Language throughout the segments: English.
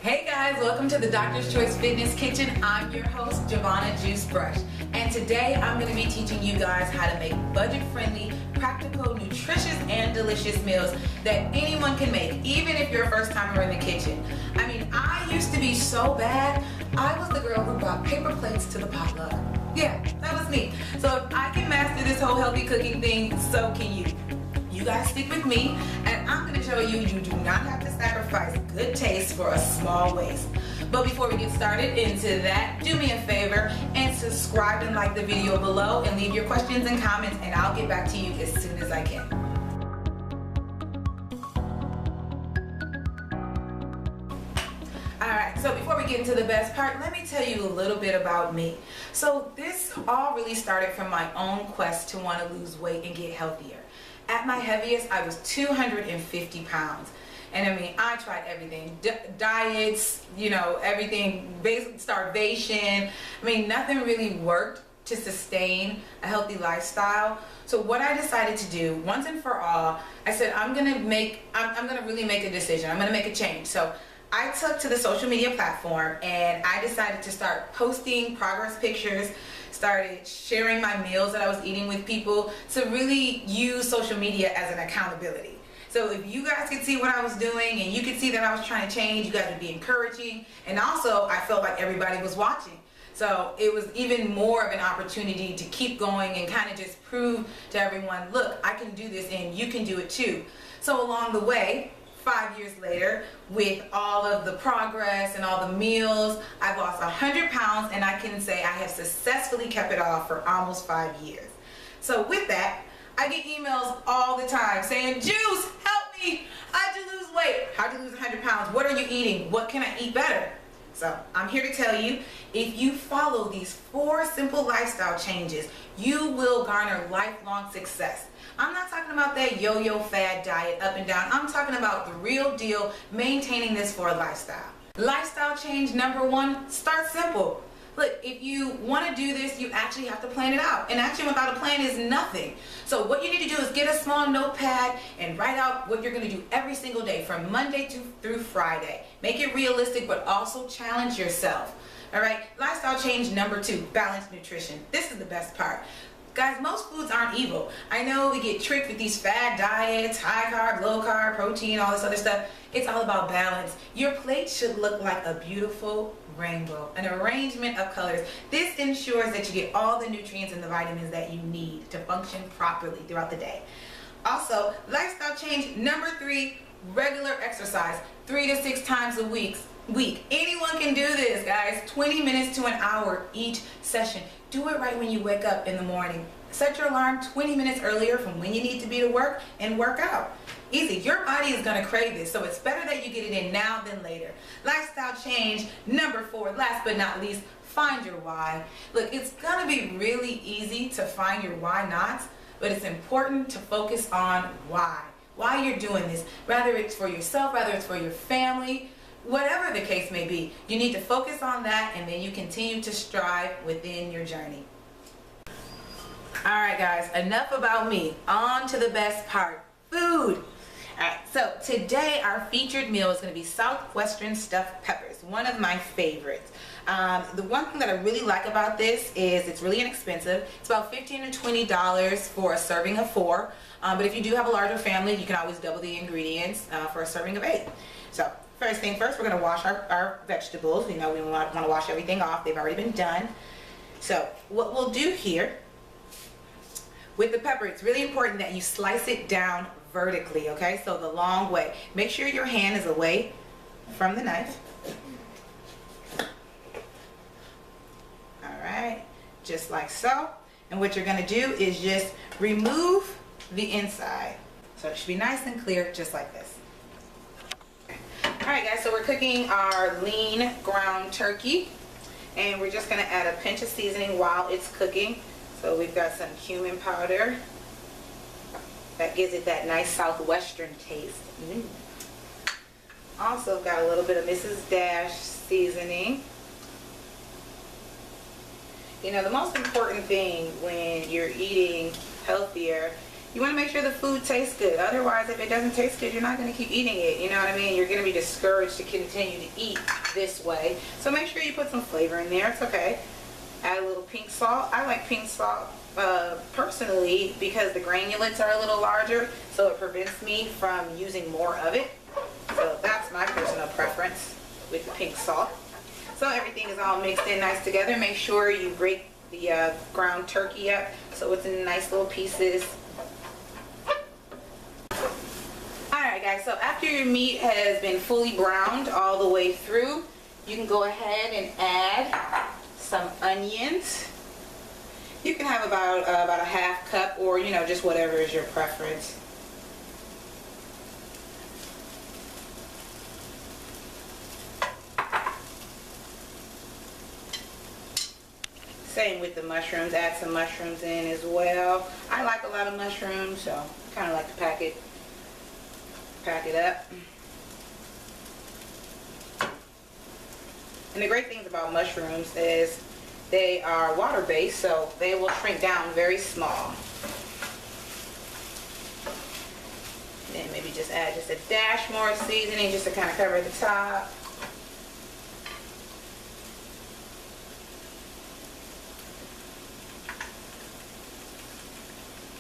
Hey guys, welcome to the Doctor's Choice Fitness Kitchen. I'm your host, Jovana Juice Brush. And today I'm going to be teaching you guys how to make budget-friendly, practical, nutritious, and delicious meals that anyone can make, even if you're a first timer in the kitchen. I mean, I used to be so bad. I was the girl who brought paper plates to the potluck. Yeah, that was me. So if I can master this whole healthy cooking thing, so can you. You guys stick with me, and I'm going to show you do not have to sacrifice good taste for a small waste. But before we get started into that, do me a favor and subscribe and like the video below and leave your questions and comments, and I'll get back to you as soon as I can. Alright, so before we get into the best part, let me tell you a little bit about me. So this all really started from my own quest to want to lose weight and get healthier. At my heaviest, I was 250 pounds. And I mean, I tried everything. Diets, you know, everything, basic starvation. I mean, nothing really worked to sustain a healthy lifestyle. So what I decided to do, once and for all, I said, I'm gonna really make a decision. I'm gonna make a change. So I took to the social media platform and I decided to start posting progress pictures, started sharing my meals that I was eating with people, to really use social media as an accountability. So if you guys could see what I was doing and you could see that I was trying to change, you guys would be encouraging. And also I felt like everybody was watching. So it was even more of an opportunity to keep going and kind of just prove to everyone, look, I can do this and you can do it too. So along the way, 5 years later, with all of the progress and all the meals, I've lost 100 pounds, and I can say I have successfully kept it off for almost 5 years. So with that, I get emails all the time saying, Juice, help me, how'd you lose weight? How'd you lose 100 pounds? What are you eating? What can I eat better? So I'm here to tell you, if you follow these 4 simple lifestyle changes, you will garner lifelong success. I'm not talking about that yo-yo fad diet up and down. I'm talking about the real deal, maintaining this for a lifestyle. Lifestyle change number 1, start simple. Look, if you want to do this, you actually have to plan it out. And action without a plan is nothing. So what you need to do is get a small notepad and write out what you're going to do every single day from Monday through Friday. Make it realistic, but also challenge yourself. All right, lifestyle change number 2, balanced nutrition. This is the best part. Guys, most foods aren't evil. I know we get tricked with these fad diets, high carb, low carb, protein, all this other stuff. It's all about balance. Your plate should look like a beautiful rainbow, an arrangement of colors. This ensures that you get all the nutrients and the vitamins that you need to function properly throughout the day. Also, lifestyle change number 3, regular exercise, 3 to 6 times a week. Anyone can do this, guys. 20 minutes to an hour each session. Do it right when you wake up in the morning. Set your alarm 20 minutes earlier from when you need to be to work and work out. Easy. Your body is going to crave this, so it's better that you get it in now than later. Lifestyle change number 4, last but not least, find your why. Look, it's going to be really easy to find your why nots, but it's important to focus on why you're doing this. Whether it's for yourself, whether it's for your family, whatever the case may be, you need to focus on that, and then you continue to strive within your journey. Alright guys, enough about me. On to the best part, food. Alright, so today our featured meal is going to be Southwestern stuffed peppers, one of my favorites. The one thing that I really like about this is it's really inexpensive. It's about $15 to $20 for a serving of 4. But if you do have a larger family, you can always double the ingredients for a serving of 8. So first thing first, we're going to wash our vegetables. You know, we want to wash everything off. They've already been done. So what we'll do here with the pepper, it's really important that you slice it down vertically, okay? So the long way. Make sure your hand is away from the knife. All right, just like so. And what you're going to do is just remove the inside. So it should be nice and clear, just like this. Alright guys, so we're cooking our lean ground turkey, and we're just going to add a pinch of seasoning while it's cooking. So we've got some cumin powder that gives it that nice southwestern taste. Also got a little bit of Mrs. Dash seasoning. You know, the most important thing when you're eating healthier You want to make sure the food tastes good. Otherwise, if it doesn't taste good, you're not going to keep eating it. You know what I mean? You're going to be discouraged to continue to eat this way. So make sure you put some flavor in there. It's okay. Add a little pink salt. I like pink salt personally because the granulates are a little larger, so it prevents me from using more of it. So that's my personal preference with the pink salt. So everything is all mixed in nice together. Make sure you break the ground turkey up so it's in nice little pieces. Alright guys, so after your meat has been fully browned all the way through, you can go ahead and add some onions. You can have about a half cup, or you know, just whatever is your preference. Same with the mushrooms. Add some mushrooms in as well. I like a lot of mushrooms, so kind of like to pack it up. And the great things about mushrooms is they are water-based, so they will shrink down very small. Then maybe just add just a dash more seasoning just to kind of cover the top.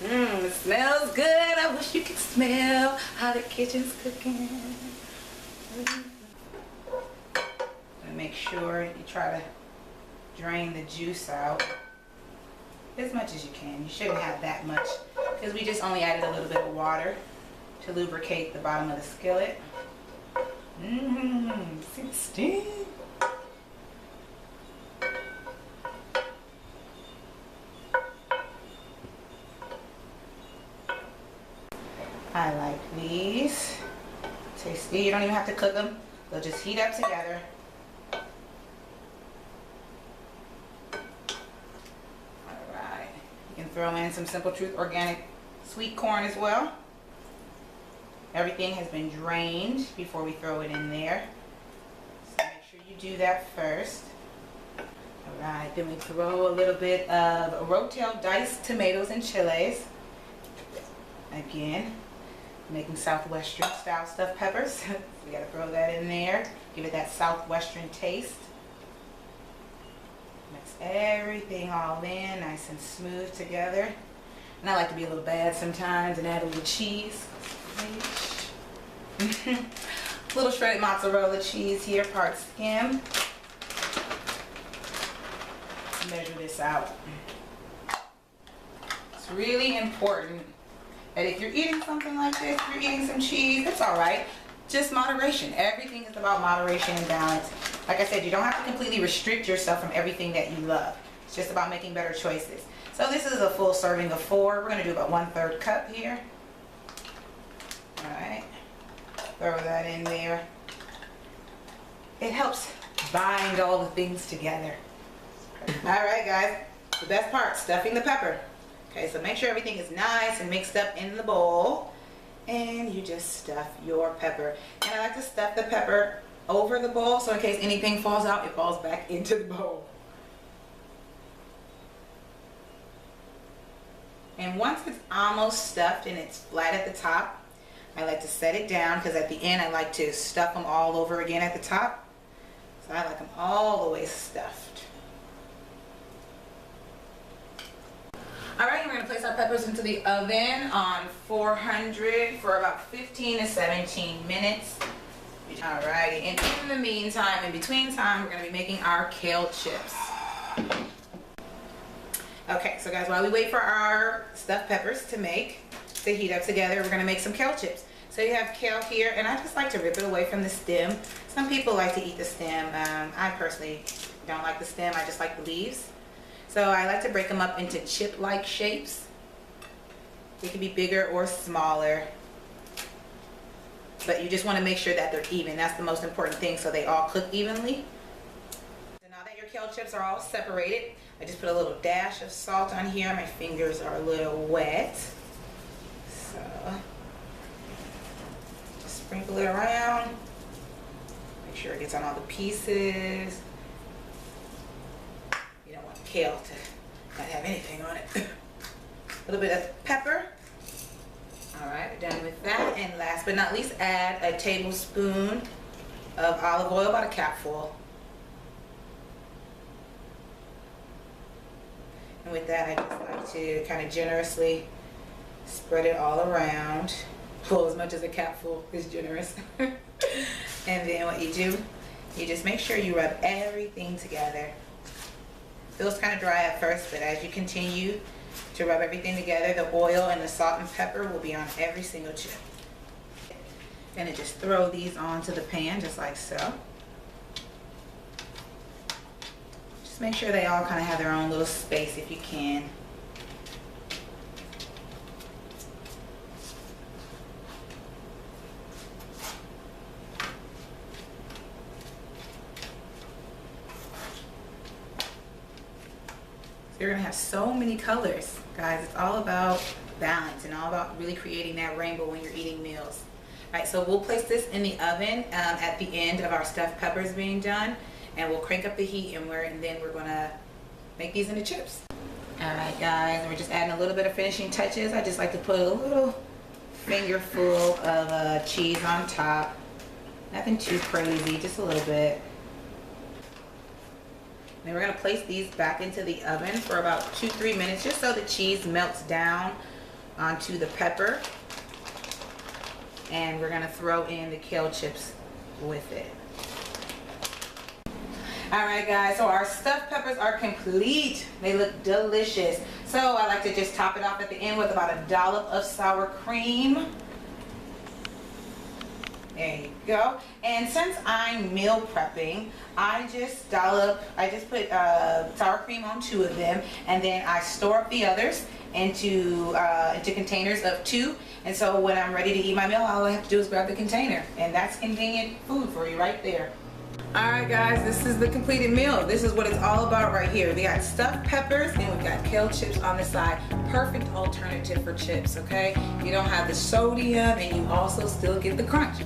It smells good. I wish you could smell how the kitchen's cooking. Make sure you try to drain the juice out as much as you can. You shouldn't have that much because we just only added a little bit of water to lubricate the bottom of the skillet. See the steam? I like these. Tasty. You don't even have to cook them. They'll just heat up together. Alright. You can throw in some Simple Truth organic sweet corn as well. Everything has been drained before we throw it in there. So make sure you do that first. Alright, then we throw a little bit of rotel diced tomatoes and chilies. Again, making Southwestern style stuffed peppers. We gotta throw that in there. Give it that Southwestern taste. Mix everything all in, nice and smooth together. And I like to be a little bad sometimes and add a little cheese. Little shredded mozzarella cheese here, part skim. Measure this out. It's really important that if you're eating something like this, if you're eating some cheese, it's alright. Just moderation. Everything is about moderation and balance. Like I said, you don't have to completely restrict yourself from everything that you love. It's just about making better choices. So this is a full serving of 4. We're going to do about 1/3 cup here. Alright. Throw that in there. It helps bind all the things together. Alright guys, the best part, stuffing the pepper. Okay, so make sure everything is nice and mixed up in the bowl. And you just stuff your pepper. And I like to stuff the pepper over the bowl, so in case anything falls out, it falls back into the bowl. And once it's almost stuffed and it's flat at the top, I like to set it down, because at the end I like to stuff them all over again at the top. So I like them all the way stuffed. Alright, we're going to place our peppers into the oven on 400 for about 15 to 17 minutes. Alrighty, and in the meantime, in between time, we're going to be making our kale chips. Okay, so guys, while we wait for our stuffed peppers to heat up together, we're going to make some kale chips. So you have kale here, and I just like to rip it away from the stem. Some people like to eat the stem. I personally don't like the stem, I just like the leaves. So I like to break them up into chip-like shapes. They can be bigger or smaller, but you just want to make sure that they're even. That's the most important thing, so they all cook evenly. So now that your kale chips are all separated, I just put a little dash of salt on here. My fingers are a little wet, so just sprinkle it around. Make sure it gets on all the pieces. You don't want kale to not have anything on it. A little bit of pepper. All right, done with that. And last but not least, add a tablespoon of olive oil, about a capful. And with that, I just like to kind of generously spread it all around. Well, as much as a capful is generous. And then what you do, you just make sure you rub everything together. Feels kind of dry at first, but as you continue to rub everything together, the oil and the salt and pepper will be on every single chip. Gonna just throw these onto the pan just like so. Just make sure they all kind of have their own little space if you can. You're gonna have so many colors, guys. It's all about balance and all about really creating that rainbow when you're eating meals. All right, so we'll place this in the oven at the end of our stuffed peppers being done, and we'll crank up the heat, and then we're gonna make these into chips. All right, guys, we're just adding a little bit of finishing touches. I just like to put a little fingerful of cheese on top. Nothing too crazy, just a little bit. Then we're going to place these back into the oven for about 2-3 minutes, just so the cheese melts down onto the pepper. And we're going to throw in the kale chips with it. Alright guys, so our stuffed peppers are complete. They look delicious. So I like to just top it off at the end with about a dollop of sour cream. There you go. And since I'm meal prepping, I just put sour cream on 2 of them, and then I store up the others into containers of 2. And so when I'm ready to eat my meal, all I have to do is grab the container, and that's convenient food for you right there. All right, guys, this is the completed meal. This is what it's all about right here. We got stuffed peppers and we've got kale chips on the side. Perfect alternative for chips, okay? You don't have the sodium and you also still get the crunch.